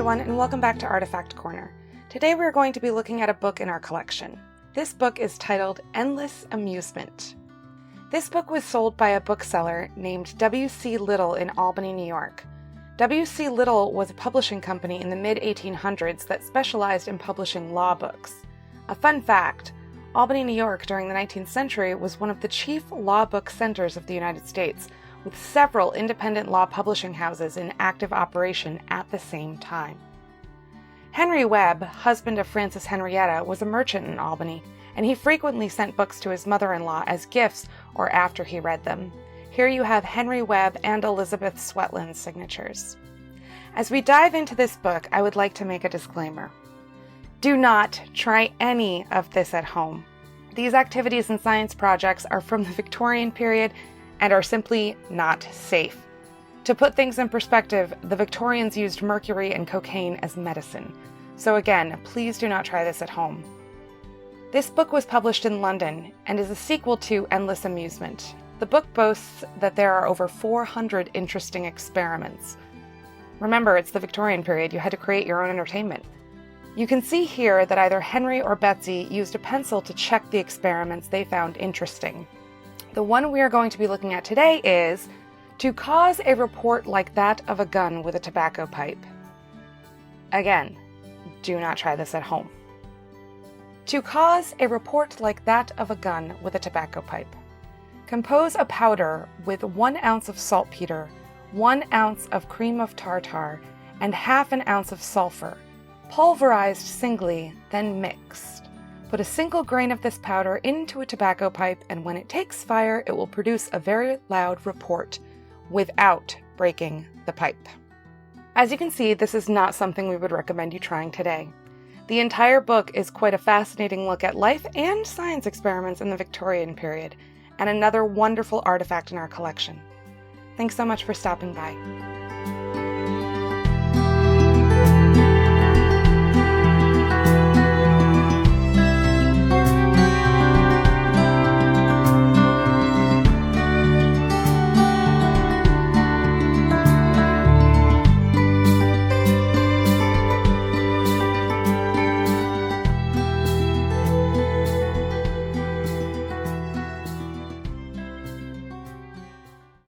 everyone, and welcome back to Artifact Corner. Today we are going to be looking at a book in our collection. This book is titled Endless Amusement. This book was sold by a bookseller named W.C. Little in Albany, New York. W.C. Little was a publishing company in the mid-1800s that specialized in publishing law books. A fun fact, Albany, New York during the 19th century was one of the chief law book centers of the United States, with several independent law publishing houses in active operation at the same time. Henry Webb, husband of Frances Henrietta, was a merchant in Albany, and he frequently sent books to his mother-in-law as gifts or after he read them. Here you have Henry Webb and Elizabeth Swetland's signatures. As we dive into this book, I would like to make a disclaimer. Do not try any of this at home. These activities and science projects are from the Victorian period and are simply not safe. To put things in perspective, the Victorians used mercury and cocaine as medicine. So again, please do not try this at home. This book was published in London and is a sequel to Endless Amusement. The book boasts that there are over 400 interesting experiments. Remember, it's the Victorian period. You had to create your own entertainment. You can see here that either Henry or Betsy used a pencil to check the experiments they found interesting. The one we are going to be looking at today is to cause a report like that of a gun with a tobacco pipe. Again, do not try this at home. To cause a report like that of a gun with a tobacco pipe. Compose a powder with 1 ounce of saltpeter, 1 ounce of cream of tartar, and half an ounce of sulfur, pulverized singly, then mixed. Put a single grain of this powder into a tobacco pipe, and when it takes fire, it will produce a very loud report without breaking the pipe. As you can see, this is not something we would recommend you trying today. The entire book is quite a fascinating look at life and science experiments in the Victorian period, and another wonderful artifact in our collection. Thanks so much for stopping by.